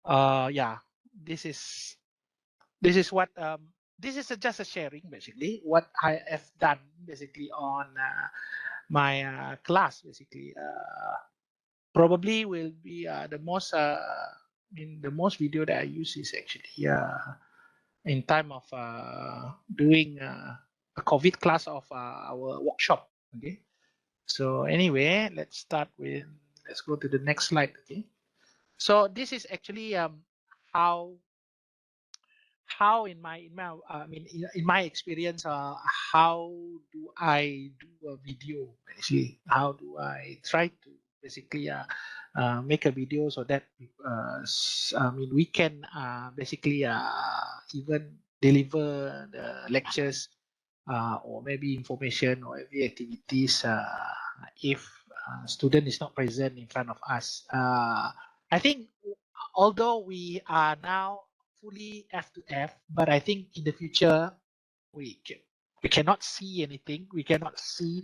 Yeah, this is what this is just a sharing basically what I have done basically on my class basically. Probably will be the most in the most video that I use is actually in time of doing a COVID class of our workshop. Okay. So anyway, let's go to the next slide. Okay. So this is actually how in my experience, how do I do a video actually? How do I try to basically make a video so that we can basically even deliver the lectures or maybe information or every activities if student is not present in front of us. I think although we are now fully F to F, but I think in the future we can, we cannot see anything. We cannot see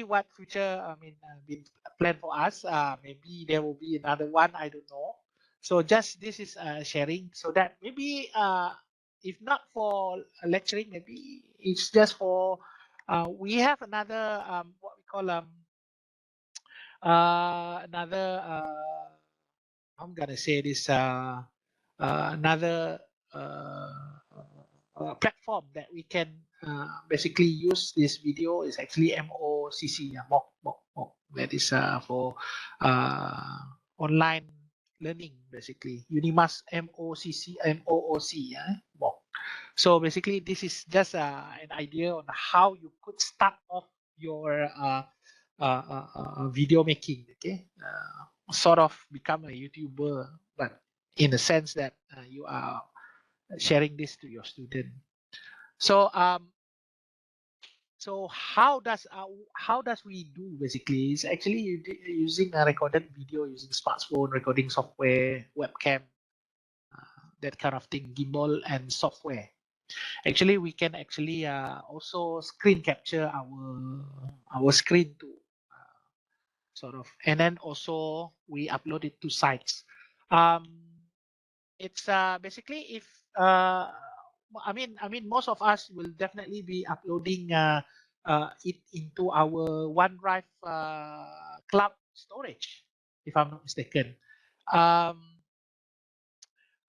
what future been planned for us. Maybe there will be another one. I don't know. So just this is sharing so that maybe if not for lecturing, maybe it's just for we have another what we call another I'm gonna say this another platform that we can basically use this video is actually MOCC, MOOC. That is for uh, online learning basically. Unimas MOOC, yeah, MOOC. So basically, this is just an idea on how you could start off your video making. Okay, sort of become a YouTuber, but in the sense that you are sharing this to your student. So so how does we do basically? It's actually using a recorded video using smartphone recording software, webcam, that kind of thing, gimbal and software. Actually, we can actually also screen capture our screen too, sort of, and then also we upload it to sites. Um, it's basically if most of us will definitely be uploading it into our OneDrive cloud storage, if I'm not mistaken. Um,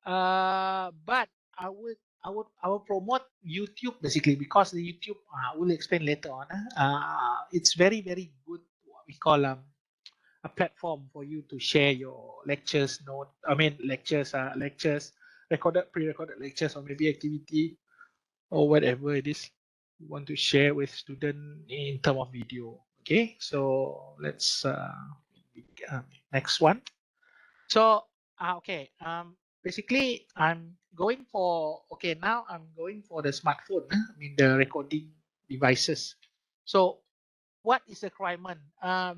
but I would promote YouTube basically because the YouTube I will explain later on. It's very very good. What we call a platform for you to share your lectures note. Lectures, recorded pre-recorded lectures or maybe activity or whatever it is you want to share with student in term of video. Okay, so let's next one. So okay, basically I'm going for now I'm going for the smartphone. The recording devices. So what is the requirement?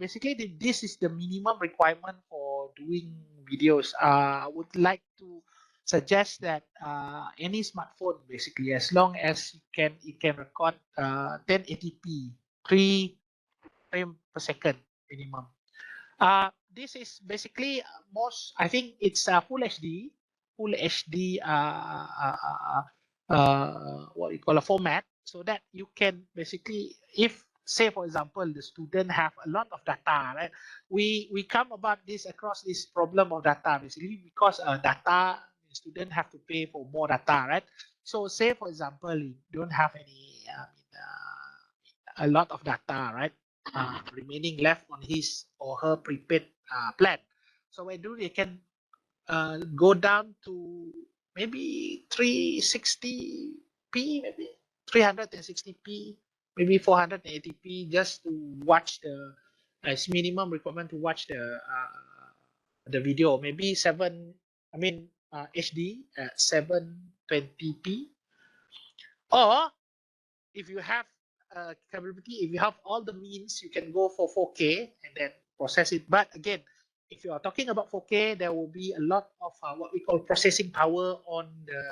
Basically, this is the minimum requirement for doing videos. I would like to suggest that any smartphone, basically, as long as it can record 1080p, 3 frame per second minimum. This is basically most. I think it's full HD, full HD. What you call a format, so that you can basically, if say for example the student have a lot of data, right? We come about this across this problem of data basically because data student have to pay for more data, right? So say for example you don't have any a lot of data, right? Remaining left on his or her prepaid plan. So when do they can go down to maybe 360p, maybe 360p, maybe 480p, just to watch the as minimum requirement to watch the video. Maybe HD at 720p, or if you have capability, if you have all the means, you can go for 4K and then process it. But again, if you are talking about 4K, there will be a lot of what we call processing power on the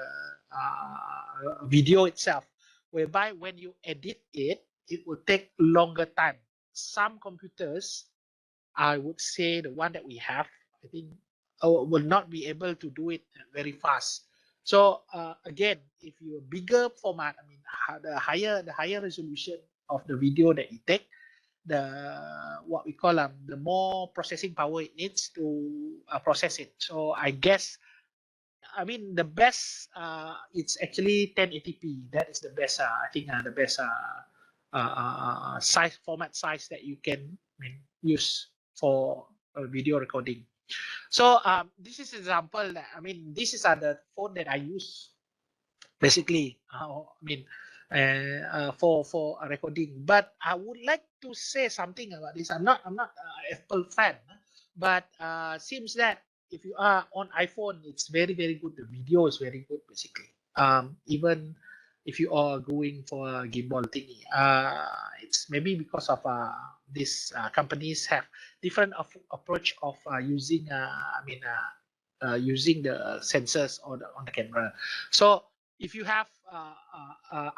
video itself, whereby when you edit it, it will take longer time. Some computers, I would say the one that we have, I think will not be able to do it very fast. So again, if you're bigger format, I mean, the higher resolution of the video that you take, the what we call the more processing power it needs to process it. So I guess, I mean, the best it's actually 1080p. That is the best. I think the best size format size that you can, I mean, use for video recording. So this is example that, I mean, this is the phone that I use basically. I mean, for a recording. But I would like to say something about this. I'm not Apple fan, but seems that if you are on iPhone, it's very good. The video is very good basically. Even if you are going for a gimbal thingy, it's maybe because of these companies have different approach of using using the sensors on the camera. So if you have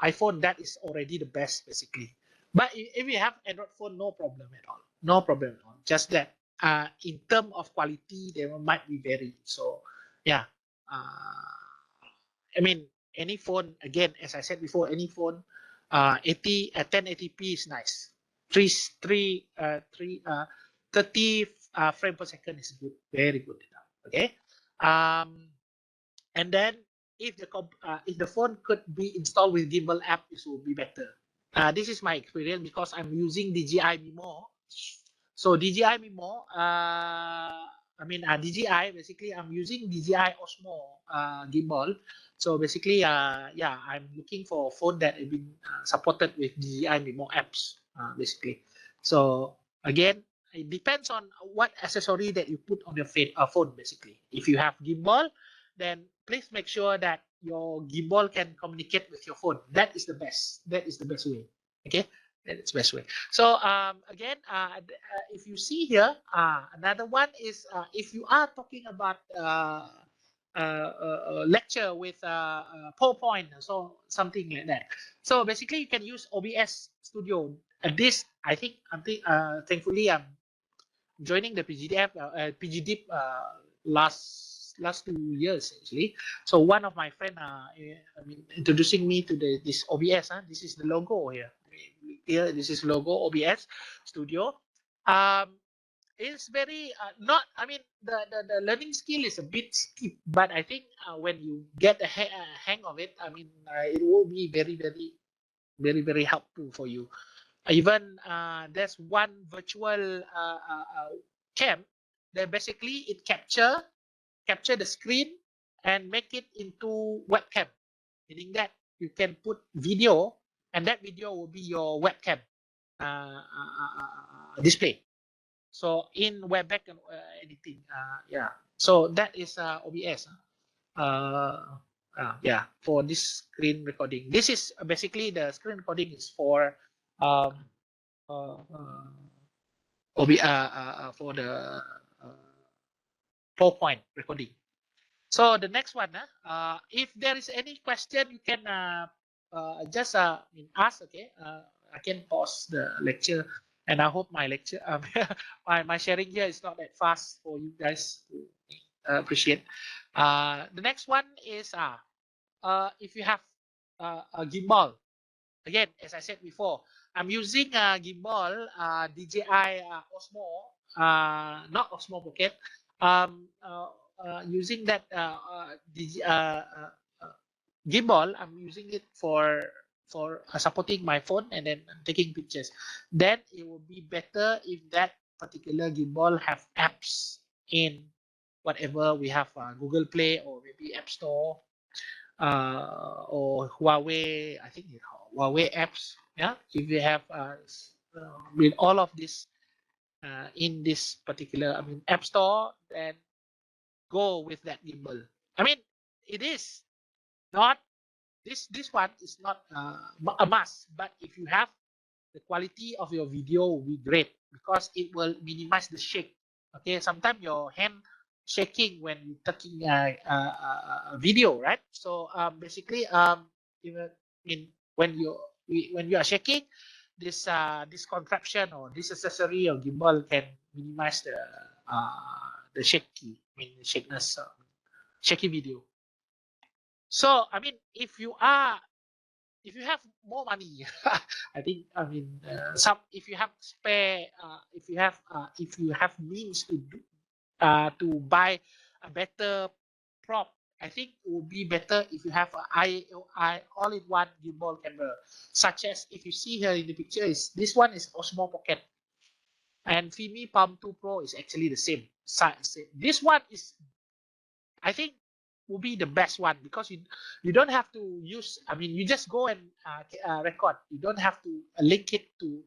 iPhone, that is already the best basically. But if you have Android phone, no problem at all. No problem at all. Just that in terms of quality, they might be vary. So yeah, I mean, any phone, again, as I said before, any phone, 1080p is nice. 30 frame per second is good, very good enough. Okay. Um, and then if the phone could be installed with gimbal app, this will be better. This is my experience because I'm using DJI Mimo. So DJI Mimo, DJI, basically I'm using DJI Osmo gimbal. So basically, yeah, I'm looking for a phone that has been supported with DJI Mimo apps, basically. So again, it depends on what accessory that you put on your phone, basically. If you have gimbal, then please make sure that your gimbal can communicate with your phone. That is the best. That is the best way. Okay, that is the best way. So again, if you see here, another one is if you are talking about lecture with PowerPoint, so something like that. So basically, you can use OBS Studio. This, I think, thankfully, I'm joining the PGDIP last 2 years actually. So one of my friend, introducing me to this OBS. This is the logo here. Here, this is logo OBS Studio. It's very not. I mean, the learning skill is a bit steep, but I think when you get the hang of it, I mean, it will be very helpful for you. Even there's one virtual cam that basically it capture the screen and make it into webcam, meaning that you can put video and that video will be your webcam display. So in webback and anything, yeah. So that is OBS. Yeah, for this screen recording. This is basically the screen recording is for um, for the PowerPoint recording. So the next one, if there is any question, you can just ask. Okay, I can pause the lecture, and I hope my lecture, my sharing here is not that fast for you guys to appreciate. The next one is if you have a gimbal. Again, as I said before, I'm using a gimbal DJI Osmo, not Osmo Pocket. Using that gimbal, I'm using it for supporting my phone and then taking pictures. Then it will be better if that particular gimbal have apps in whatever we have, Google Play or maybe App Store, or Huawei. I think Huawei apps. Yeah, if you have with all of this in this particular, App Store, then go with that gimbal. I mean, it is not this one is not a must, but if you have, the quality of your video will be great because it will minimize the shake. Okay, sometimes your hand shaking when you're taking a video, right? So basically, when you are shaking, this contraption or this accessory or gimbal can minimize the shaky, mean shakiness, shaky video. So I mean, if you have more money, I think I mean if you have spare, if you have means to buy a better prop, I think it would be better if you have a all-in-one gimbal camera, such as if you see here in the picture is this one is Osmo Pocket, and Fimi Palm 2 Pro is actually the same size. This one is, I think, will be the best one because you don't have to use. I mean, you just go and record. You don't have to link it to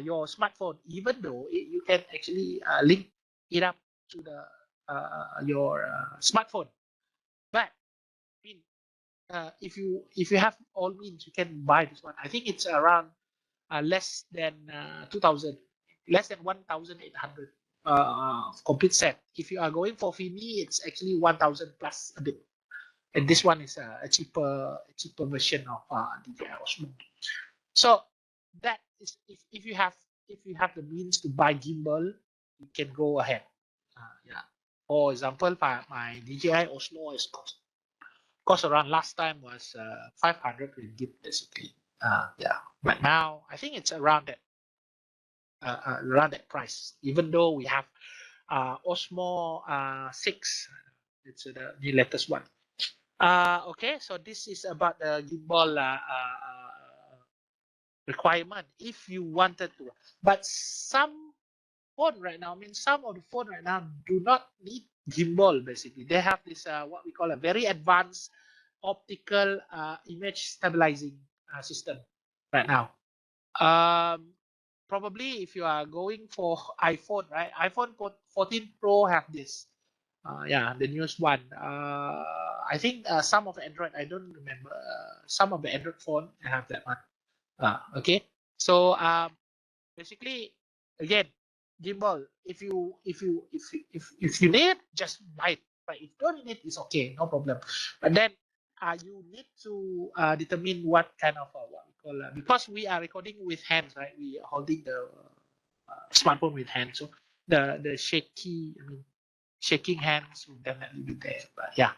your smartphone, even though you can actually link it up to the your smartphone. But I mean, if you have all means, you can buy this one. I think it's around less than 2,000, less than 1,800 complete set. If you are going for Fimi, it's actually 1,000 plus a bit. And this one is a cheaper version of DJI Osmo. So that is if you have the means to buy gimbal, you can go ahead. Yeah. For example, my DJI Osmo is cost around last time was 500 ringgit basically. Yeah, but now I think it's around that price. Even though we have Osmo 6, it's the latest one. Okay, so this is about the gimbal requirement if you wanted to. But some phone right now, I mean, some of the phone right now do not need gimbal. Basically, they have this what we call a very advanced optical image stabilizing system right now. Probably if you are going for iPhone, right? iPhone 14 Pro have this. Yeah, the newest one. I think some of the Android, I don't remember. Some of the Android phone have that one. Okay. So basically, again, gimbal. If you need, just buy it. But if you don't need, it's okay, no problem. But then you need to determine what kind of what we call because we are recording with hands, right? We are holding the smartphone with hands, so the shaking hands will definitely be there. But yeah,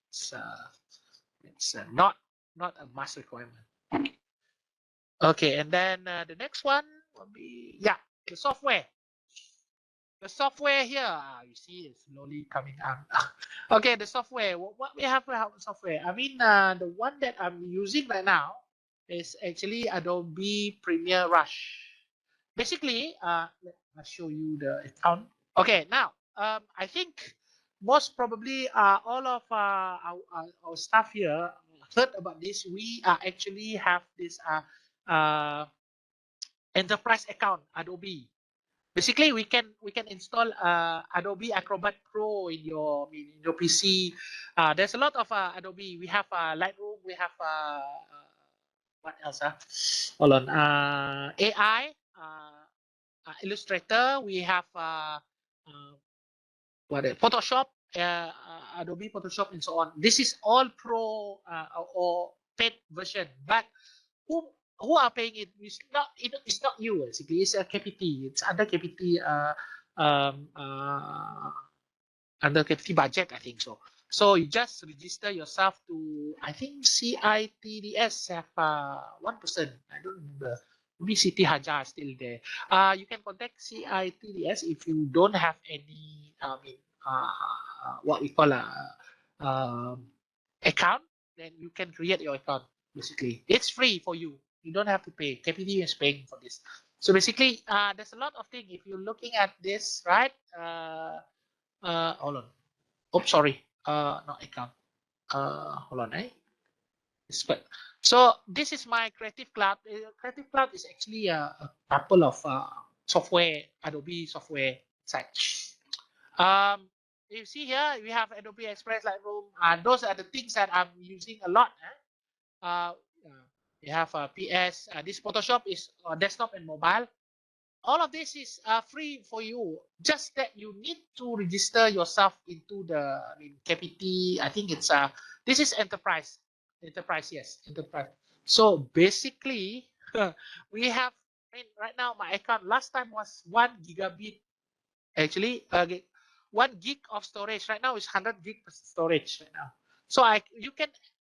it's not a must requirement. Okay, and then the next one will be the software. The software here, you see, it's slowly coming out. Okay, the software. What we have for software? I mean, the one that I'm using right now is actually Adobe Premiere Rush. Basically, let me show you the account. Okay, now I think most probably all of our staff here heard about this. We actually have this enterprise account Adobe. Basically, we can install Adobe Acrobat Pro in your PC. There's a lot of Adobe. We have Lightroom. We have what else? Hold on. AI, Illustrator. We have Photoshop, Adobe Photoshop, and so on. This is all pro or paid version, but who are paying it? It's not you basically. It's a KPT. It's under KPT. Under KPT budget, I think so. So you just register yourself to, I think CITDS have 1%. I don't remember. Maybe Siti Haja is still there. You can contact CITDS if you don't have any, what we call a account. Then you can create your account. Basically, it's free for you. You don't have to pay. KPT is paying for this. So basically, there's a lot of things. If you're looking at this, right? Hold on. Oh, sorry. Not account. Hold on, So this is my Creative Cloud. Creative Cloud is actually a couple of software, Adobe software sites. You see here, we have Adobe Express, Lightroom, and those are the things that I'm using a lot. We have PS. This Photoshop is desktop and mobile. All of this is free for you. Just that you need to register yourself into the KPT. I think it's this is enterprise. Yes, enterprise. So basically, we have. Right now my account last time was 1 gigabit. Actually, 1 gig of storage right now is 100 gig storage right now. So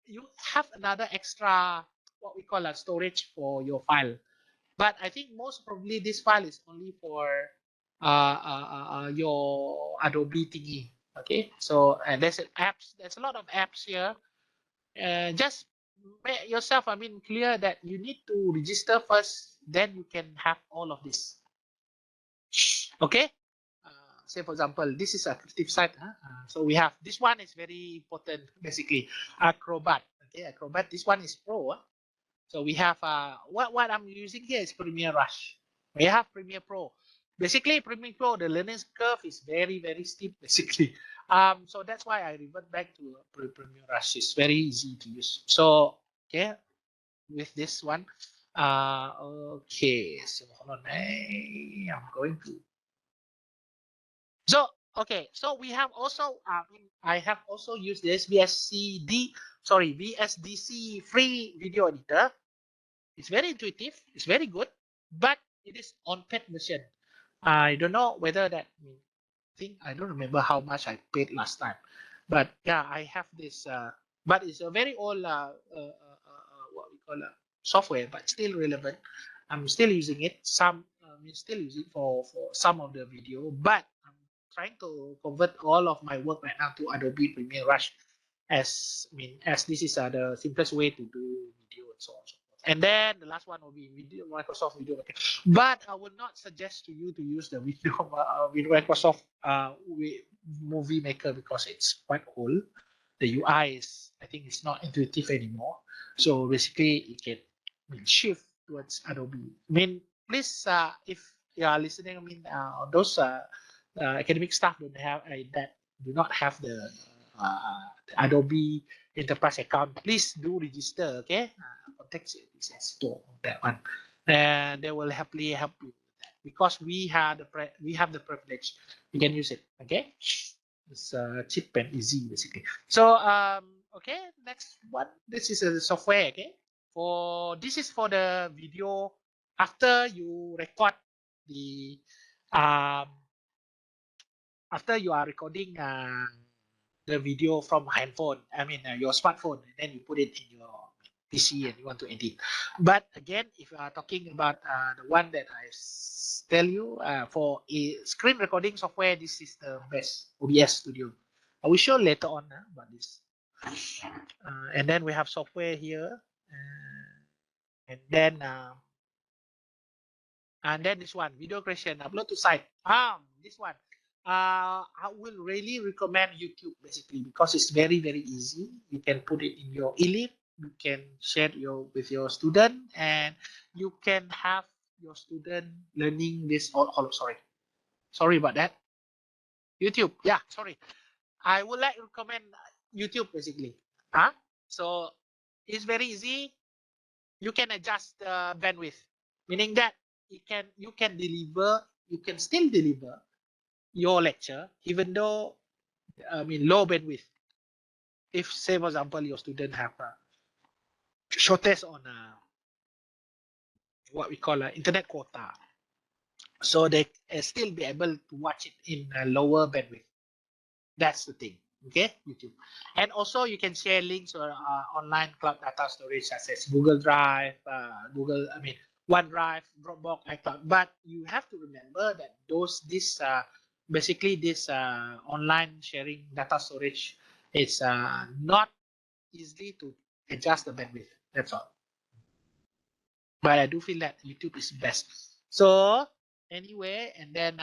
you have another extra what we call a storage for your file. But I think most probably this file is only for your Adobe thingy. Okay, so there's apps. There's a lot of apps here. Just make yourself, I mean, clear that you need to register first. Then you can have all of this. Okay. Say for example, this is a creative site. Huh? So we have this one is very important. Basically, Acrobat. Okay, Acrobat. This one is Pro. Huh? So we have what I'm using here is Premiere Rush. We have Premiere Pro. Basically, Premiere Pro, the learning curve is very steep. Basically, so that's why I revert back to Premiere Rush. It's very easy to use. So okay, with this one, okay. So hold on, I'm going to. So okay, so we have also I have also used this VSDC free video editor. It's very intuitive. It's very good, but it is on paid version. I don't know whether that I don't remember how much I paid last time, but yeah, I have this. But it's a very old what we call software, but still relevant. I'm still using it. I'm still using for some of the video, but I'm trying to convert all of my work right now to Adobe Premiere Rush, as this is the simplest way to do video and so on. And then the last one will be Microsoft Video Maker. But I would not suggest to you to use the video with Microsoft Movie Maker because it's quite old. The UI is, I think, it's not intuitive anymore. So basically, you can shift towards Adobe. I mean, please, if you are listening, I mean, those academic staff do not have the Adobe Enterprise account, please do register. Okay, contact store that one, and they will happily help you with that because we have the privilege. You can use it. Okay, it's cheap and easy basically. So okay, next one. This is a software. Okay, this is for the video after you record the um after you are recording the video from handphone, I mean your smartphone, and then you put it in your PC and you want to edit. But again, if you are talking about the one that I tell you for a screen recording software, this is the best, OBS Studio. I will show later on about this. And then we have software here, and then this one, video creation, upload to site. This one. I will really recommend YouTube basically because it's very easy. You can put it in your e-lib, you can share with your student, and you can have your student learning this. Sorry about that. YouTube, yeah, sorry. I would like to recommend YouTube basically. So it's very easy. You can adjust the bandwidth, meaning that you can still deliver your lecture even though low bandwidth. If say for example your student have a shortage on what we call internet quota, so they still be able to watch it in a lower bandwidth. That's the thing. Okay, YouTube. And also you can share links or online cloud data storage such as Google Drive, OneDrive, Dropbox, iCloud. But you have to remember that this online sharing data storage is not easily to adjust the bandwidth. That's all. But I do feel that YouTube is best. So anyway, and then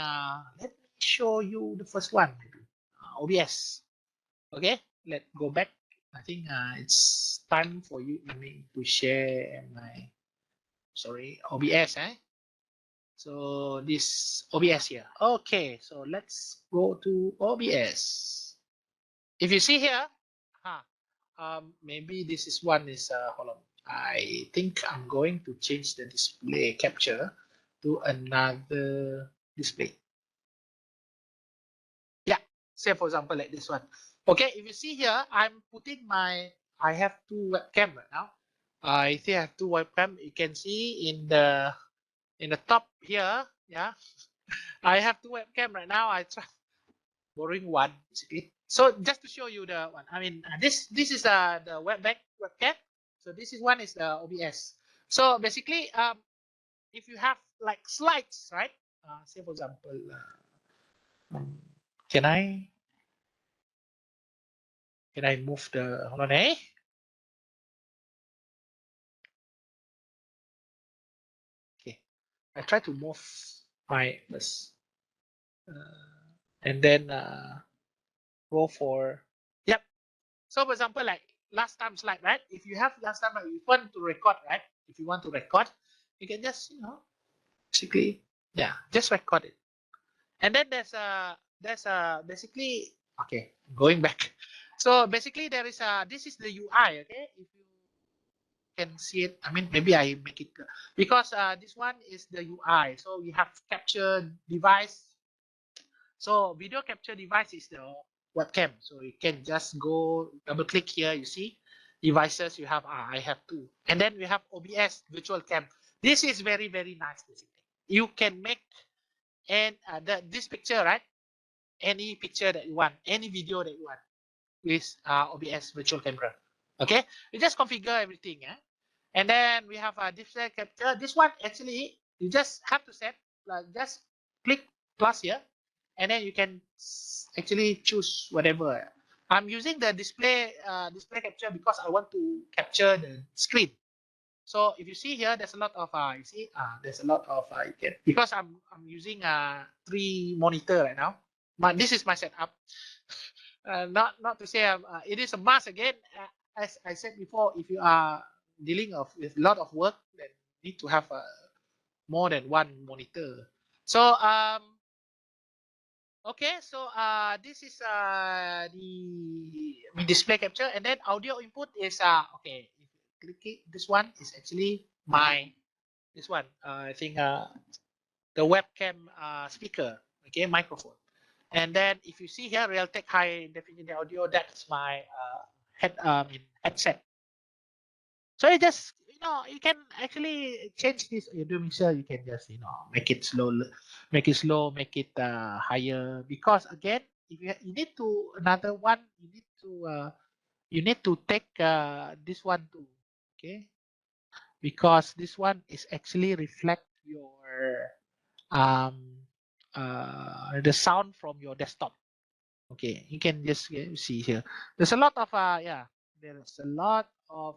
let me show you the first one, maybe OBS. Okay, let's go back. I think it's time for you to share my OBS. So this OBS here. Okay, so let's go to OBS. If you see here, maybe this is one is hold on. I think I'm going to change the display capture to another display. Yeah, say for example like this one. Okay, if you see here, I have two webcam right now. I think I have two webcam. You can see in the top here. Yeah, I have two webcam right now. borrowing one basically. So just to show you the one, I mean, this is the webcam. So this is one is the OBS. So basically, if you have like slides, right? Say for example, can I move the hold on, eh? Okay, I try to move my this, and then go for yep. So for example, like last time slide, right? If you have last time, like, you want to record, right? If you want to record, you can just basically yeah, just record it. And then there's a basically okay, going back. So basically there is a this is the UI, okay? If you can see it, I mean maybe I make it because this one is the UI. So we have capture device. So video capture device is the webcam. So you can just go double click here. You see devices you have. I have two, and then we have OBS virtual cam. This is very very nice. Basically, you can make and this picture, right? Any picture that you want, any video that you want with OBS virtual camera. Okay, you just configure everything, yeah. And then we have a display capture. This one actually you just have to set like just click plus here, and then you can actually choose whatever. I'm using the display capture because I want to capture the screen. So if you see here, there's a lot of you see there's a lot of you can because I'm using 3 monitor right now. This is my setup. Not to say it is a must again. As I said before, if you are dealing with a lot of work, then you need to have more than one monitor. So okay, so this is the display capture, and then audio input is okay. If you click it, this one is actually my this one. I think the webcam speaker, okay, microphone. And then if you see here, Realtek high definition audio, that's my headset. So you just you can actually change this. You do mixer, you can just make it slow, make it higher. Because again, if you need to another one, you need to take this one too, okay? Because this one is actually reflect your um the sound from your desktop. Okay, you can just see here. There's a lot of yeah, there's a lot of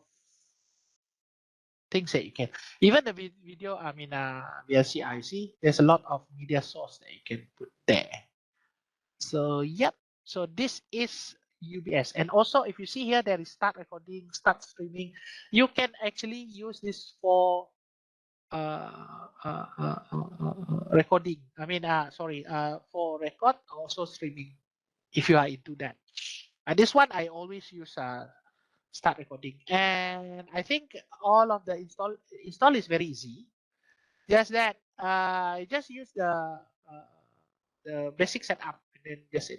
things that you can even the video I mean VLC there's a lot of media source that you can put there. So yep, so this is UBS. And also if you see here there is start recording, start streaming. You can actually use this for recording. I mean sorry, for record, also streaming if you are into that. This one I always use start recording, and I think all of the install is very easy. Just that just use the basic setup, and then that's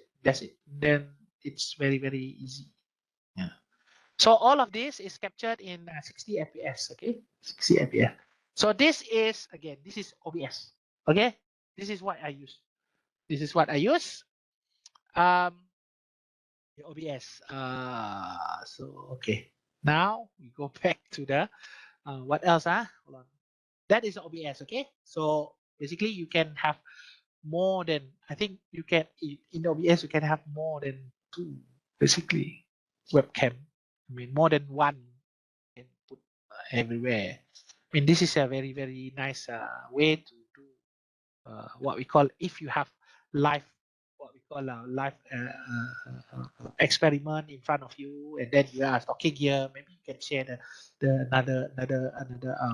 it. Then it's very very easy. Yeah. So all of this is captured in 60 fps. Okay, 60 fps. So this is again, this is OBS. Okay, this is what I use. This is what I use. Um, the OBS. So okay. Now we go back to the what else? Hold on. That is OBS. Okay. So basically, you can have more than I think you can in OBS you can have more than two basically webcam. I mean more than one and put everywhere. I mean this is a very very nice way to do what we call if you have live what we call a live experiment in front of you, and then you are talking here. Maybe you can share the another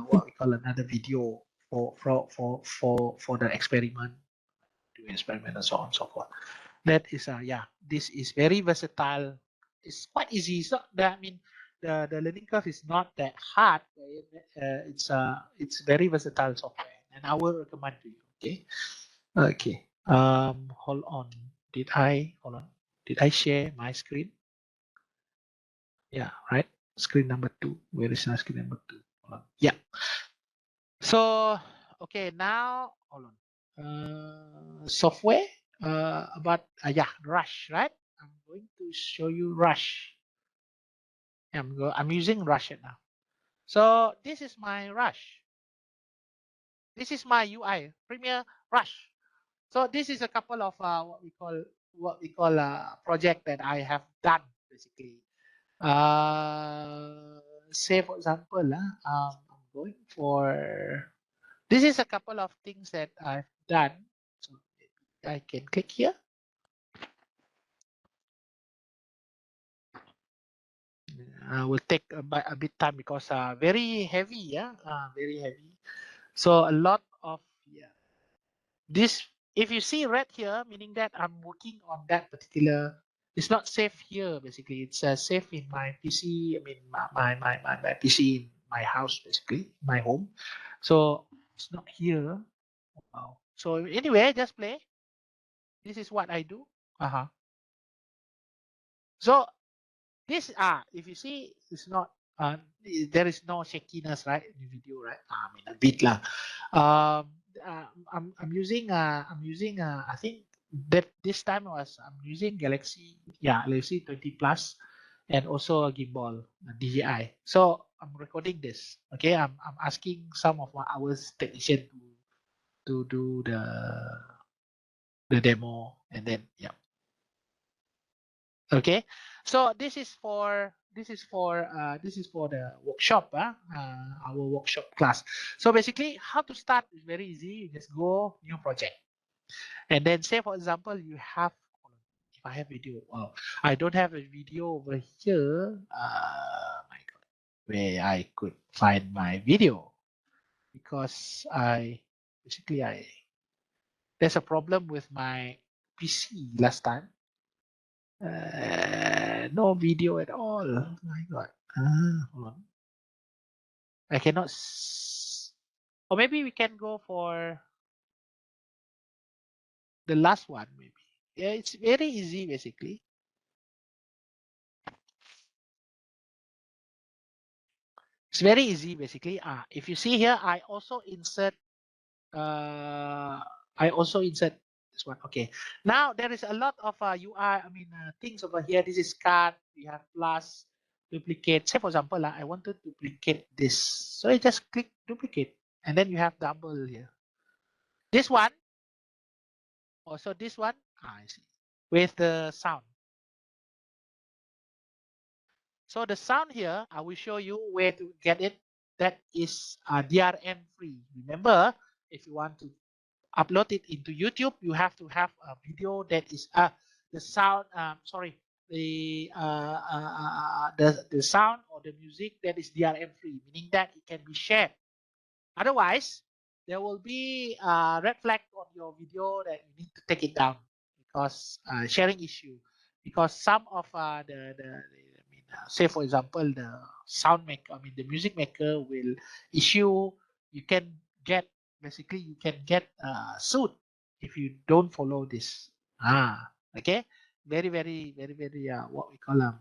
what we call another video for the experiment, do experiment and so on and so forth. That is yeah, this is very versatile. It's quite easy. So I mean the learning curve is not that hard. It's very versatile software, and I will recommend to you. Okay. Okay. Hold on. Hold on? Did I share my screen? Yeah, right. Screen number 2. Where is my screen number 2? Hold on. Yeah. So, okay, now hold on. Software. yeah, Rush, right? I'm going to show you Rush. I'm using Rush right now. So this is my Rush. This is my UI, Premiere Rush. So this is a couple of what we call project that I have done basically. Say for example, I'm going for this is a couple of things that I've done. So I can click here. Will take a bit time because very heavy, yeah, very heavy. So a lot of yeah. This if you see red here, meaning that I'm working on that particular. It's not safe here basically. It's safe in my PC. I mean my PC in my house basically, my home. So it's not here. Wow. So anyway, just play. This is what I do. Uh huh. So this if you see, it's not there is no shakiness, right, in the video, right? I mean a bit lah. I'm using I think that this time I'm using Galaxy 20 Plus, and also a gimbal, a DJI. So I'm recording this. Okay, I'm asking some of my hours technician to do the demo, and then yeah. Okay, so this is for the workshop, our workshop class. So basically, how to start is very easy. You just go new project, and then say for example you have. If I have video, wow, I don't have a video over here. My God, where I could find my video because I there's a problem with my PC last time. No video at all. Oh my God. Hold on. I cannot. Or maybe we can go for the last one. Maybe. Yeah, it's very easy basically. It's very easy basically. If you see here, Uh, I also insert this one. Okay. Now there is a lot of UI. I mean things over here. This is cut. We have plus, duplicate. Say for example, I want to duplicate this. So I just click duplicate, and then you have double here. This one, also this one. I see. With the sound. So the sound here, I will show you where to get it. That is DRM free. Remember, if you want to upload it into YouTube, you have to have a video that is the sound. Sorry, the sound or the music that is DRM free, meaning that it can be shared. Otherwise, there will be a red flag on your video that you need to take it down because sharing issue. Because some of I mean, say for example, the sound maker, I mean, the music maker will issue. You can get basically you can get sued if you don't follow this. Okay, very very very very what we call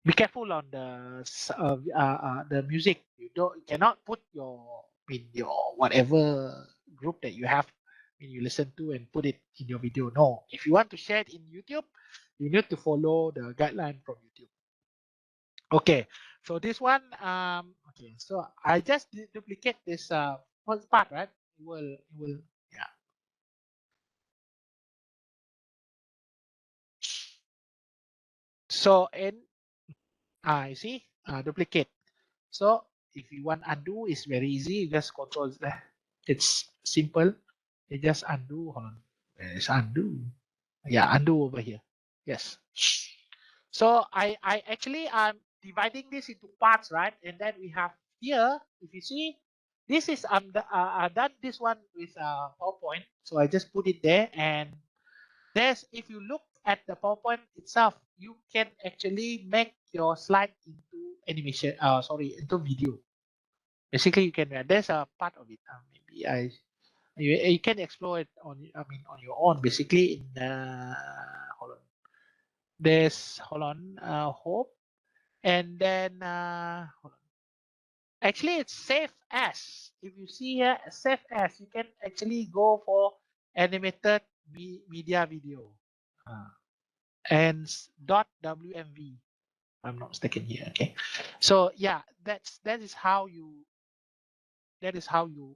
be careful on the music. You cannot put your whatever group that you have you listen to and put it in your video. No, if you want to share it in YouTube, you need to follow the guideline from YouTube. Okay, so this one okay, so I just duplicate this first part, right? It will yeah. So and I see duplicate. So if you want undo, it's very easy. You just control that. It's simple. You just undo. Hold on. It's undo. Yeah, undo over here. Yes. So I actually I'm dividing this into parts, right? And then we have here, if you see, this is I done this one with PowerPoint. So I just put it there, and there's if you look at the PowerPoint itself, you can actually make your slide into animation. Sorry, into video. Basically, you can. There's a part of it. Maybe you can explore it on. I mean, on your own. Basically, in hold on. There's hold on. Hope, and then hold on. Actually, it's save as. If you see here, save as. You can actually go for animated media video and .wmv. I'm not mistaken here. Okay, so yeah, that is how you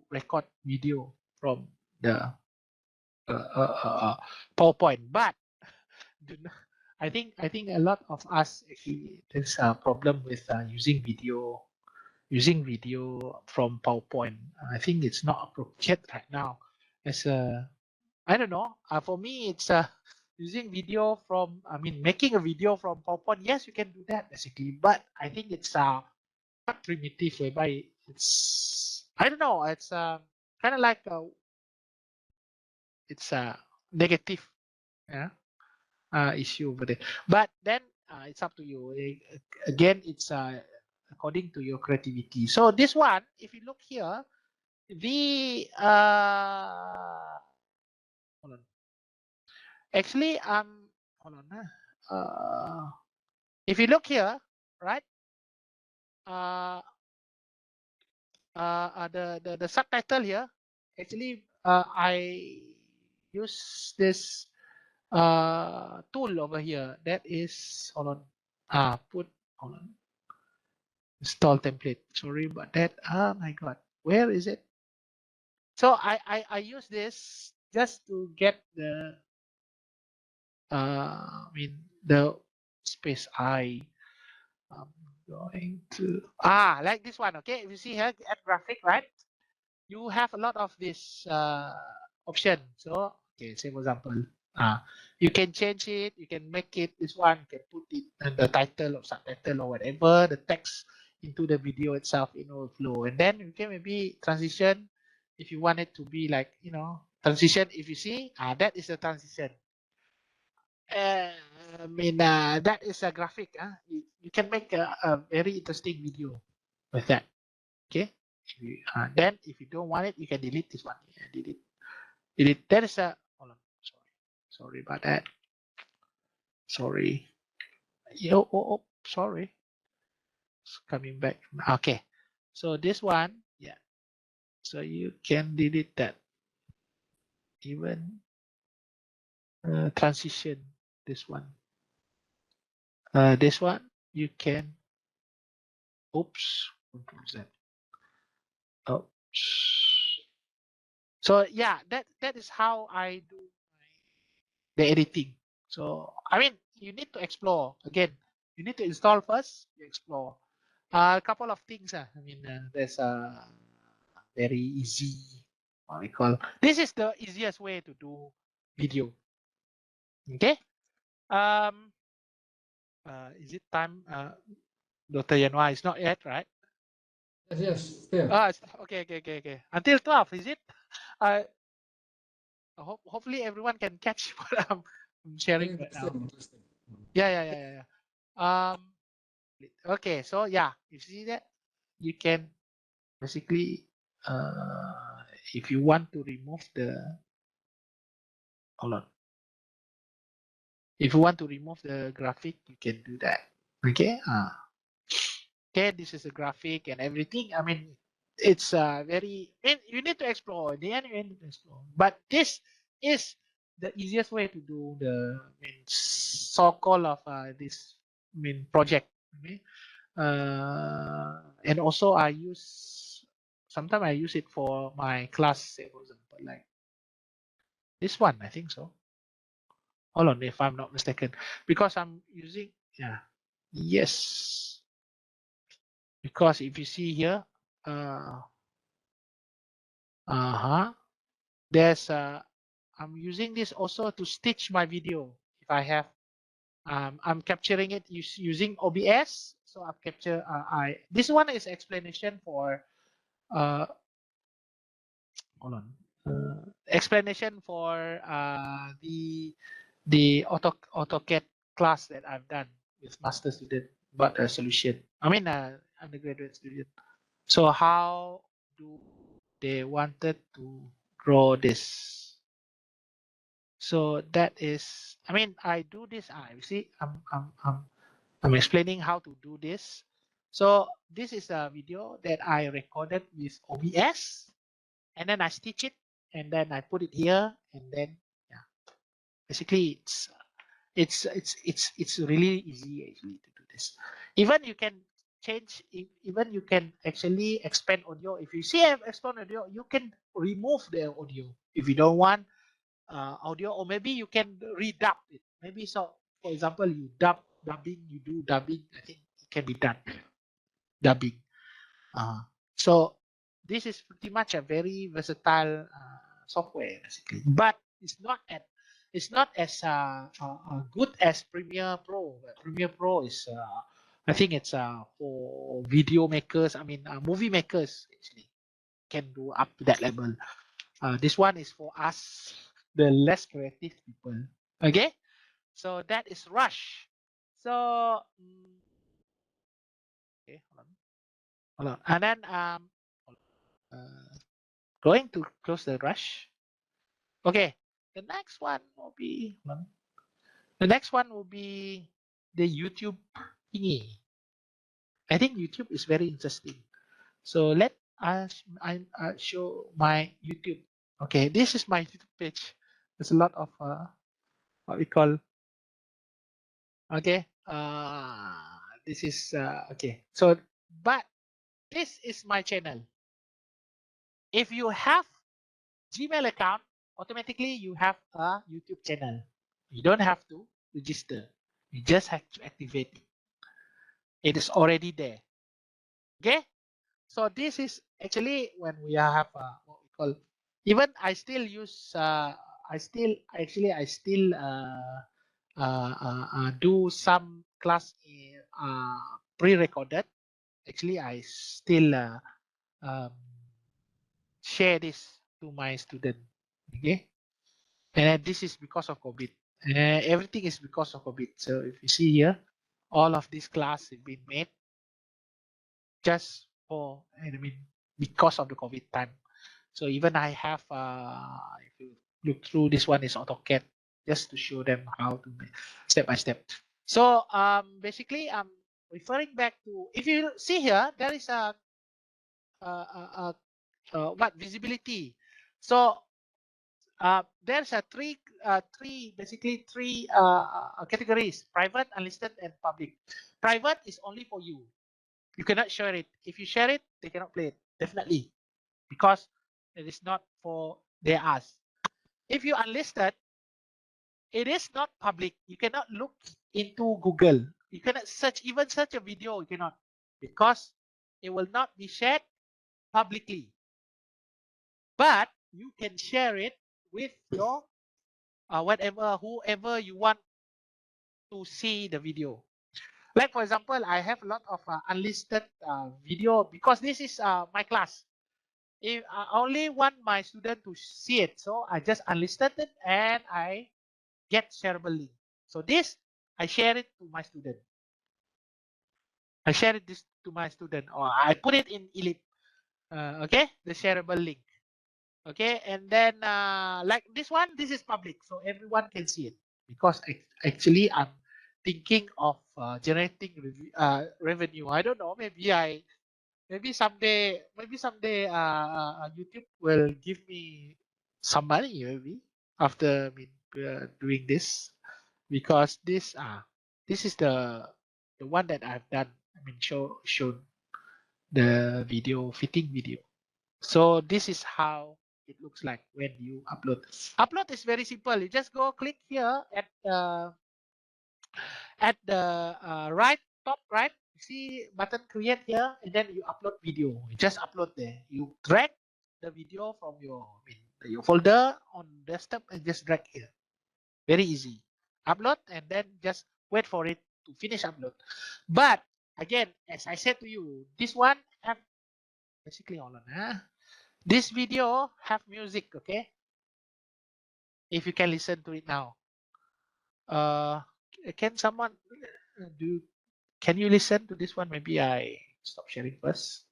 record video from the PowerPoint. But I think a lot of us actually there's a problem with using video from PowerPoint. I think it's not appropriate right now. As a I don't know. For me, it's using video from. I mean, making a video from PowerPoint. Yes, you can do that basically, but I think it's not primitive whereby it's. I don't know. It's kind of like it's a negative, yeah, issue over there. But then it's up to you. Again, it's according to your creativity. So this one, if you look here, the hold on. Actually, hold on. If you look here, right? The subtitle here. Actually, I use this tool over here. That is hold on. Hold on. Install template. Sorry about that. Oh my god, where is it? So I use this just to get the I mean the space. I'm going to like this one. Okay, if you see here, add graphic, right? You have a lot of this option. So okay, say for example, you can change it. You can make it this one. You can put it in the title or subtitle or whatever the text into the video itself in overflow, and then you can maybe transition if you want it to be like transition. If you see, that is a transition. I mean, that is a graphic. You can make a very interesting video with that. Okay. Then if you don't want it, you can delete this one. Yeah, delete. That is a. Hold on. Sorry about that. Sorry. Sorry. It's coming back. Okay. So this one, yeah. So you can delete that. Even transition. This one. This one you can. Oops. Control Z. Oops. So yeah, that is how I do the editing. So I mean, you need to explore again. You need to install first. You explore a couple of things. I mean, there's a very easy. What we call this is the easiest way to do video. Okay. Um. Is it time? Dr. Yanwa is not yet, right? Yes, still. Okay. Until 12, is it? Uh, hopefully everyone can catch what I'm sharing right now. Yeah. Okay, so yeah, you see that you can basically if you want to remove the hold on. If you want to remove the graphic, you can do that. Okay. Okay, this is a graphic and everything. I mean, it's very. I mean, you need to explore. In the end, you need to explore. But this is the easiest way to do the so-called of this project. Okay? And also I use sometimes I use it for my class, say for example, like this one. I think so. Hold on, if I'm not mistaken, because I'm using yes. Because if you see here, there's I'm using this also to stitch my video. If I have, I'm capturing it using OBS. So I've captured. This one is explanation for. Hold on. Explanation for the AutoCAD class that I've done with master student, but a solution. I mean, undergraduate student. So how do they wanted to draw this? So that is, I mean, I do this. You see, I'm explaining how to do this. So this is a video that I recorded with OBS, and then I stitch it, and then I put it here, and then yeah. Basically, it's really easy actually to do this. Even you can change. Even you can actually expand audio. If you see expand audio, you can remove the audio if you don't want audio, or maybe you can redub it. Maybe so. For example, you dubbing. You do dubbing. I think it can be done dubbing. So this is pretty much a very versatile software basically, but it's not as good as Premiere Pro. Premiere Pro is I think it's for video makers. I mean movie makers actually can do up to that level. This one is for us, the less creative people. Okay, so that is Rush. So okay, hold on, and then uh, going to close the Rush. Okay, the next one will be the YouTube thingy. I think YouTube is very interesting. So let us I show my YouTube. Okay, this is my YouTube page. There's a lot of what we call okay. This is okay. So but this is my channel. If you have Gmail account, automatically you have a YouTube channel. You don't have to register. You just have to activate it. It is already there. Okay. So this is actually when we have what we call. Even I still use. I still do some class pre-recorded. Actually, I still um, share this to my student. Okay. And this is because of COVID. Everything is because of COVID. So if you see here, all of this class have been made just for, I mean, because of the COVID time. So even I have, if you look through, this one is AutoCAD, just to show them how to make step by step. So basically, I'm referring back to, if you see here, there is what visibility. So there's a basically three categories: private, unlisted, and public. Private is only for you. You cannot share it. If you share it, they cannot play it. Definitely, because it is not for their us. If you unlisted, it is not public. You cannot look into Google. You cannot search a video. You cannot, because it will not be shared publicly. But you can share it with your whoever you want to see the video. Like for example, I have a lot of unlisted video because this is my class. If I only want my student to see it, so I just unlisted it and I get shareable link. So this I share it to my student. I share it this to my student, or I put it in Elip. Okay, the shareable link. Okay, and then like this one, this is public, so everyone can see it, because actually I'm thinking of generating revenue. I don't know, maybe someday YouTube will give me some money, maybe after doing this, because this is the one that I've done. Shown the video, fitting video. So this is how it looks like when you upload. Upload is very simple. You just go click here at the right top right. You see button create here, and then you upload video. You just upload there. You drag the video from your folder on desktop and just drag here. Very easy. Upload and then just wait for it to finish upload. But again, as I said to you, this one have basically hold on. This video have music, okay? If you can listen to it now. Uh, can someone do? Can you listen to this one? Maybe I stop sharing first.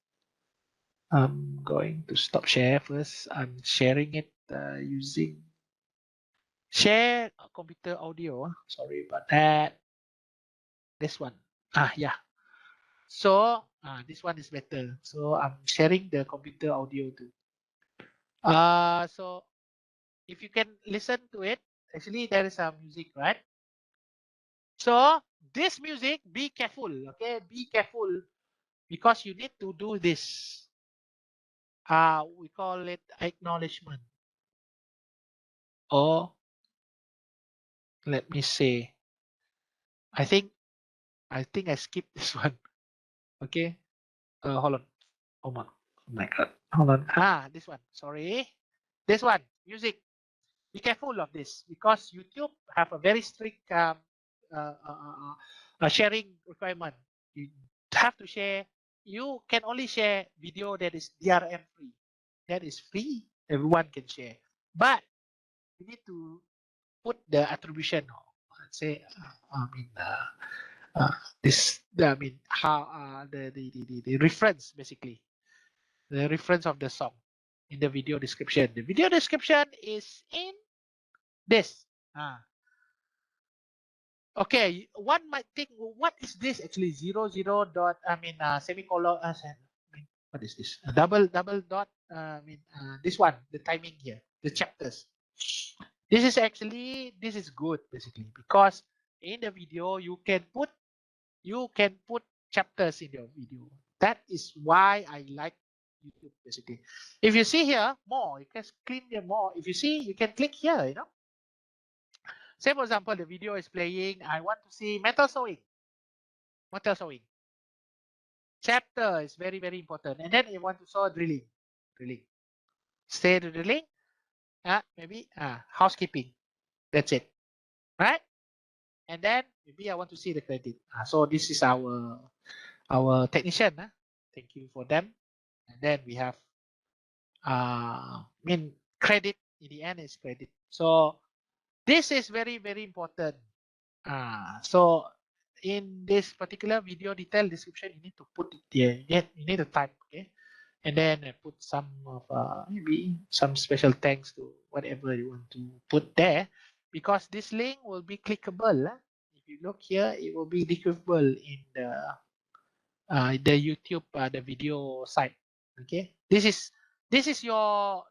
I'm going to stop share first. I'm sharing it using share computer audio. Sorry about that. This one. Yeah. So this one is better. So I'm sharing the computer audio too. So if you can listen to it, actually there is a music, right? So this music, be careful, okay? Be careful because you need to do this. We call it acknowledgement. Or let me say, I think I skipped this one. Okay. Hold on. Oh my god. Hold on. This one. Sorry. This one. Music. Be careful of this because YouTube have a very strict sharing requirement. You have to share. You can only share video that is DRM free. That is free. Everyone can share. But you need to put the attribution. Let's say, I mean, this. I mean, how the reference basically the reference of the song in the video description. The video description is in this. Okay, one might think, well, what is this actually? Zero zero dot. I mean, semicolon. What is this? A double dot. This one, the timing here, the chapters. This is good basically because in the video you can put chapters in your video. That is why I like YouTube basically. If you see here more, you can clean the more. If you see, you can click here. Say for example, the video is playing. I want to see metal sewing. Metal sewing. Chapter is very, very important. And then you want to saw drilling. Drilling. Stay to drilling. Maybe housekeeping. That's it. Right? And then maybe I want to see the credit. So this is our technician. Thank you for them. And then we have credit in the end is credit. So this is very, very important. So in this particular video detail description, you need to put it there. You need to type, okay? And then put some of maybe some special thanks to whatever you want to put there, because this link will be clickable. If you look here, it will be clickable in the YouTube the video site. Okay, this is your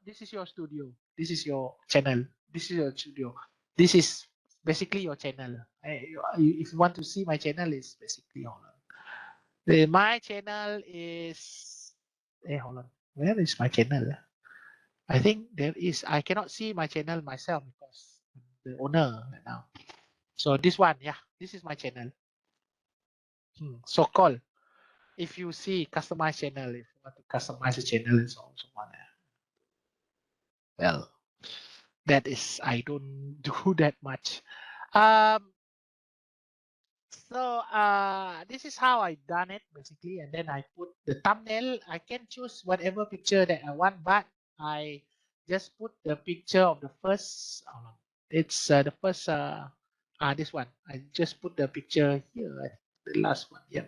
studio. This is your channel. This is your studio. This is basically your channel. If you want to see my channel, is basically hold on. My channel is. Hold on. Where is my channel? I think there is. I cannot see my channel myself because I'm the owner right now. So this one, yeah, this is my channel. So called. If you see customize channel, if you want to customize a channel and so on, so on. Well, that is I don't do that much. So this is how I done it basically, and then I put the thumbnail. I can choose whatever picture that I want, but I just put the picture of the first. It's the first. This one. I just put the picture here. The last one. Yeah.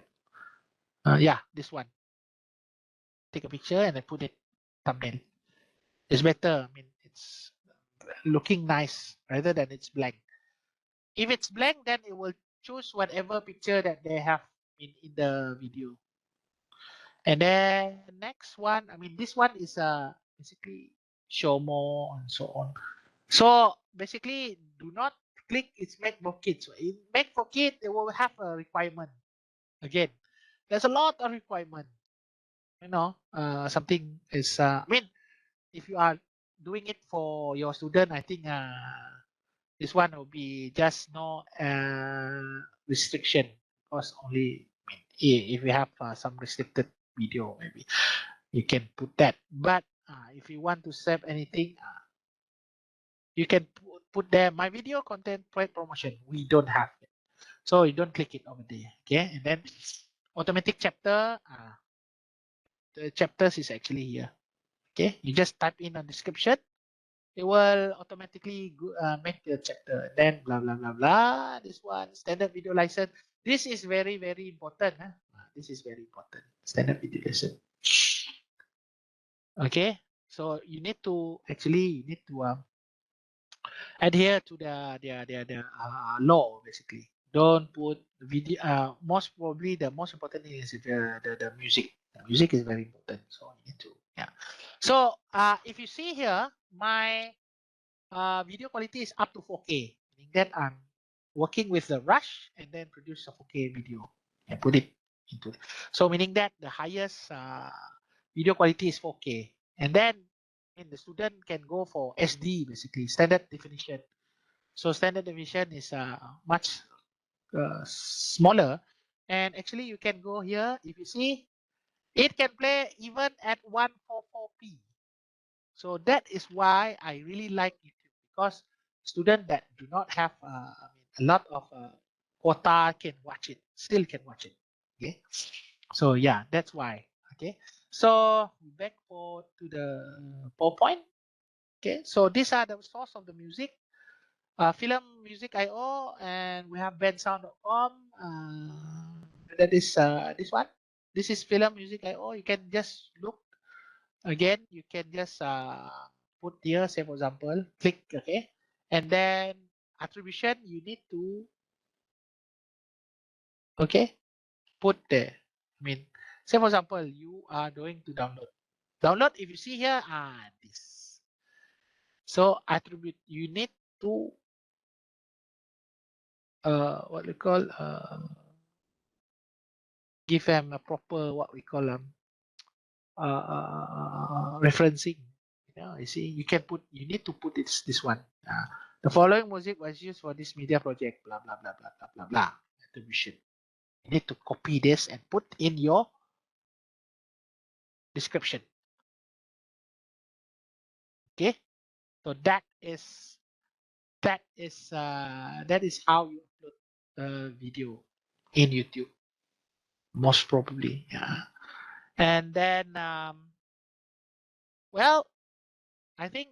Yeah, this one. Take a picture and then put it thumbnail. It's better. I mean, it's looking nice rather than it's blank. If it's blank, then it will choose whatever picture that they have in the video. And then next one, I mean, this one is basically show more and so on. So basically, do not click it's make for kids. In make for kids, they will have a requirement. Again, there's a lot of requirement. Something is. I mean, if you are doing it for your student, I think this one will be just no restriction, because only if you have some restricted video, maybe you can put that. But if you want to save anything, you can put there my video content promotion. We don't have it, so you don't click it over there. Okay, and then automatic chapter. The chapters is actually here. Okay, you just type in a description. It will automatically make the chapter. Then blah blah blah blah. This one standard video license. This is very very important. This is very important. Standard video license. Okay, so you need to adhere to the law basically. Don't put video. Most probably the most important thing is the music. The music is very important. So you need to, yeah. So if you see here, my video quality is up to 4K, meaning that I'm working with the rush and then produce a 4K video and put it into it. So meaning that the highest video quality is 4K. And then the student can go for SD, basically standard definition. So standard definition is much smaller. And actually you can go here, if you see, it can play even at 144p. So that is why I really like YouTube, because students that do not have a lot of quota can watch it, still can watch it. Okay, so yeah, that's why. Okay, so back to the PowerPoint. Okay, so these are the source of the music. Film Music IO, and we have bandsound.com. That is this one. This is Film Music IO. You can just look again. You can just put here, say for example, click, okay, and then attribution. You need to, okay, put there. Say for example, you are going to download. Download. If you see here, this. So attribute. You need to what we call give them a proper what we call referencing. You see, you need to put this one. The following music was used for this media project. Blah blah blah blah blah blah blah. Attribution. You need to copy this and put in your description. Okay, so that is how you upload the video in YouTube, most probably. Yeah, and then well, I think,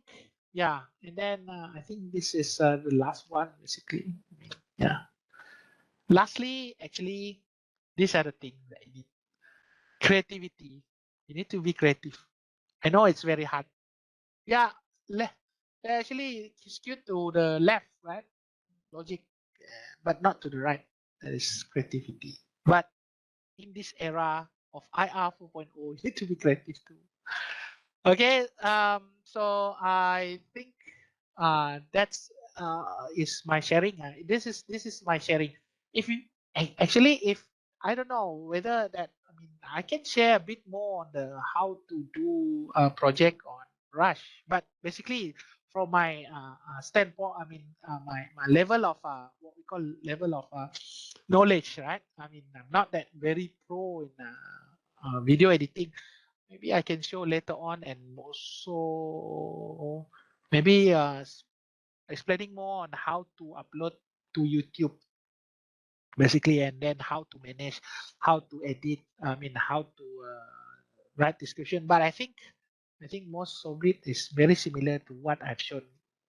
yeah, and then I think this is the last one basically. Yeah. Lastly, actually, these are the things that you need. Creativity. You need to be creative. I know it's very hard. Yeah, actually skewed to the left, right? Logic, but not to the right. That is creativity. But in this era of IR 4.0, you need to be creative too. Okay, so I think that's is my sharing. This is my sharing. If you actually, if I don't know whether that, I can share a bit more on the how to do a project on Rush, but basically from my standpoint, my level of what we call level of knowledge, right? I'm not that very pro in video editing. Maybe I can show later on, and also maybe explaining more on how to upload to YouTube basically, and then how to manage, how to edit. How to write description. But I think most of it is very similar to what I've shown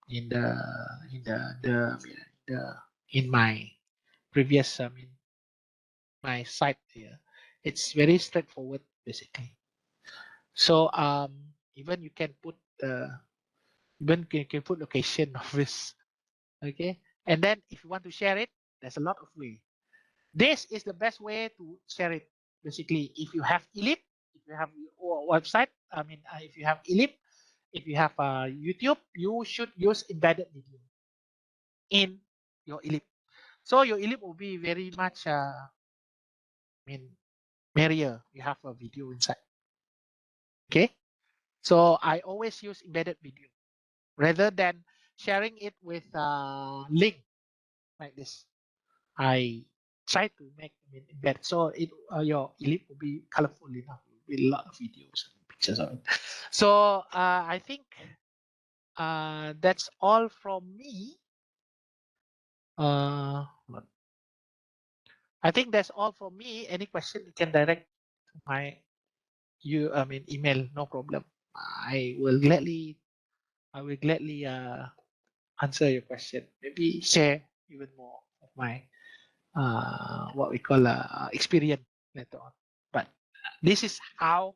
in the in my previous my site here. It's very straightforward basically. So even you can put even you can put location of this. Okay, and then if you want to share it, there's a lot of way. This is the best way to share it. Basically, if you have Elip, if you have your website, if you have Elip, if you have YouTube, you should use embedded video in your Elip. So your Elip will be very much merrier. You have a video inside. Okay, so I always use embedded video rather than sharing it with link like this. I try to make embed so your Elip will be colorful enough with a lot of videos and pictures of it. So I think that's all from me. I think that's all from me. Any question you can direct to my email, no problem. I will gladly answer your question. Maybe share even more of my what we call experience later on. But this is how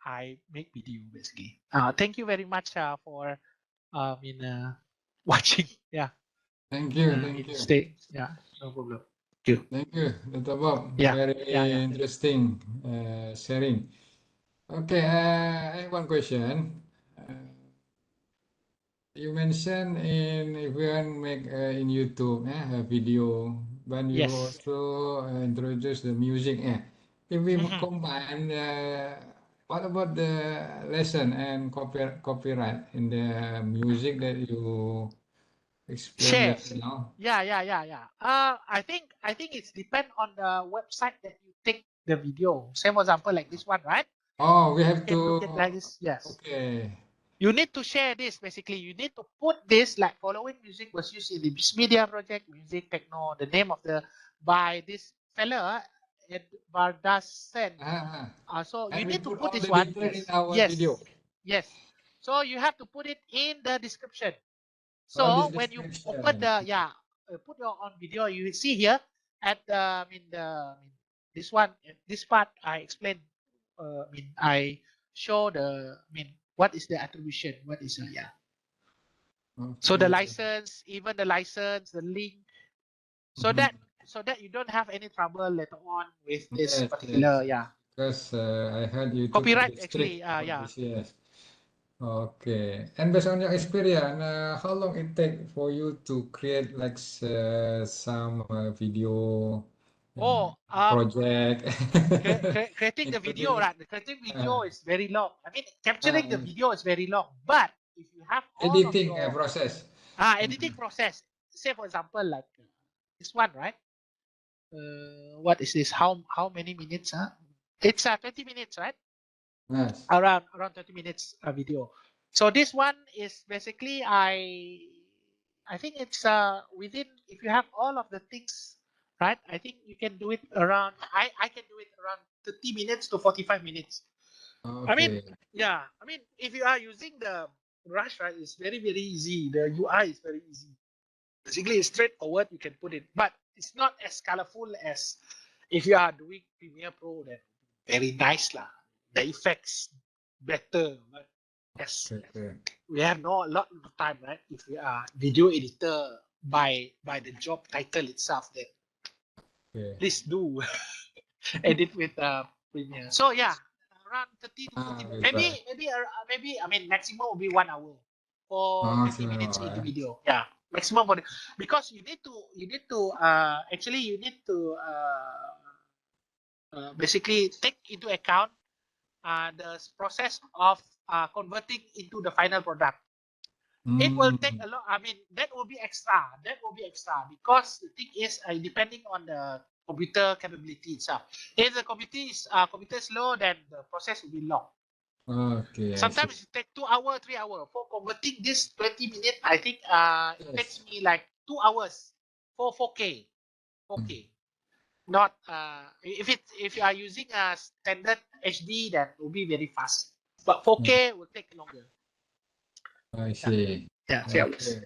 I make video basically. Thank you very much for in watching. Yeah, Thank you, thank in you. stay. Yeah, no problem. Thank you. Thank you, Dr. Bob. Yeah, Very yeah. interesting sharing. Okay, I have one question. you mentioned if you want make in YouTube a video, but you Yes. also introduce the music. If we Mhm. combine, what about the lesson and copyright in the music that you explained Share. just now? Yeah. I think it's depend on the website that you take the video. Say for example, like this one, right? Oh, we You have can look to. at like this. Yes. Okay. You need to share this basically. You need to put this like following music was used in this media project, music techno, the name of the by this fella, Ed Bardasen. Ah, So you and we need to put put all this the one. detail in Yes. our video. Yes. So you have to put it in the description. All this So when you open description. the put your on video, you will see here at the this one this part I explained. I show the what is the attribution? What is So the Okay. license, even the license, the link, so Mhm. that you don't have any trouble later on with this Yes, particular yes. Because I heard YouTube copyright very strict actually. about this. Yes. Okay. And based on your experience, how long it take for you to create like some video Oh, project, creating the video, including right? The creating uh, video is very long. I mean, capturing the video is very long. But if you have all of editing your process. editing process, say for example, like this one, right? What is this? How many minutes? It's 20 minutes, right? Yes. Around 30 minutes video. So this one is basically I think it's within if you have all of the things right. I think you can do it around. I can do it around 30 minutes to 45 minutes. I mean, Okay. yeah. I mean, if you are using the Rush, right, it's very easy. The UI is very easy. Basically, it's straightforward. You can put it, but it's not as colorful as if you are doing Premiere Pro. Then very nice lah. The effects better, but yes, Okay. Okay. we have no a lot of time, right? If we are video editor by the job title itself, then Okay. please do edit with Premiere. So yeah, around 30 to 40 With maybe that. maybe I mean maximum will be 1 hour for Oh, 30 so, minutes in the video. Yeah, maximum for the, because you need to actually you need to basically take into account the process of converting into the final product. It will take mm, a lot. I mean, that will be extra. That will be extra because the thing is, depending on the computer capability itself. If the computer is slow, then the process will be long. okay, I see. Sometimes it take 2 hours, 3 hours for converting this 20 minutes. I think it takes Yes. me like 2 hours for 4K. Mm, 4K. Not if you are using a standard HD, that will be very fast. But mm, 4K will take longer. I Yeah, see. yeah, 3 hours. Okay.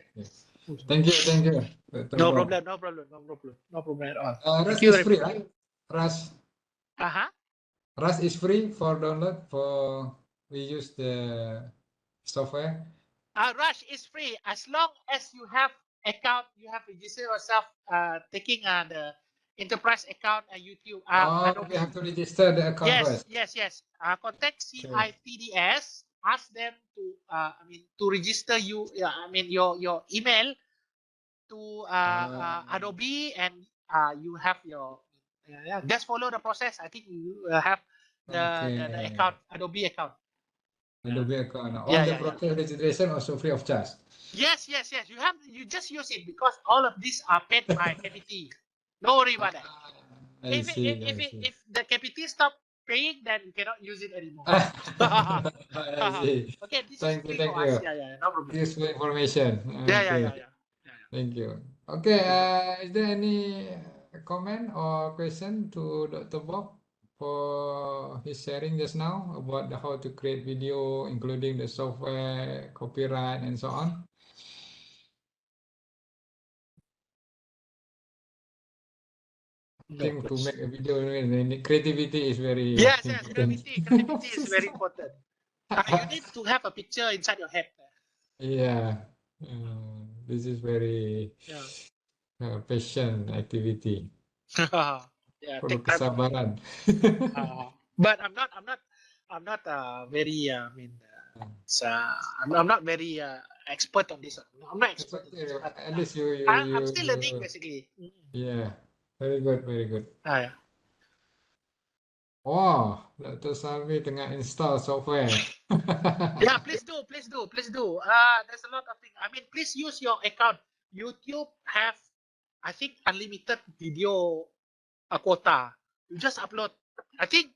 Okay. Thank you, Dr. No Bob. problem, no problem, no problem, no problem at all. Thank Rust you is very free, much. right? Rust, Uh-huh. Rust is free for download for we use the software. Rush is free as long as you have account, you have registered yourself taking the enterprise account at YouTube, Oh, we have Adobe. to register the account Yes, first. yes. Contact Okay. CITDS. Ask them to to register you. I mean your email to Adobe, and you have your just follow the process. I think you have the Okay. account, Adobe account. Yeah. Adobe account. All Yeah, the yeah, yeah. process registration also free of charge. Yes. You just use it because all of these are paid by KPT. Don't worry about that. Ah, I see, I see. If the KPT stop paying, then you cannot use it anymore. I see. Okay, this is free Thank for us. you. Yeah, no problem. Useful information. Okay, Yeah. thank you. Okay, No problem. is there any comment or question to Dr. Bob for his sharing just now about how to create video, including the software, copyright, and so on? I No think to question. make a video, creativity is very Yes, important. creativity is very important. You need to have a picture inside your head. Yeah, this is very Yeah. passion activity. Yeah, Perlu take time. kesabaran. But I'm not very. So I'm not very expert on this. I'm not It's expert on okay. this, but At least I'm still learning basically. yeah. Very good, very good. Yeah. Oh, Dr. Salvi tengah install software. Yeah, please do, please do, please do. There's a lot of things. I mean, please use your account. YouTube have, I think, unlimited video quota. You just upload. I think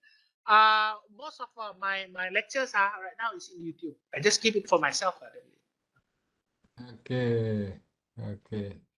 most of my lectures are right now is in YouTube. I just keep it for myself. Okay, okay.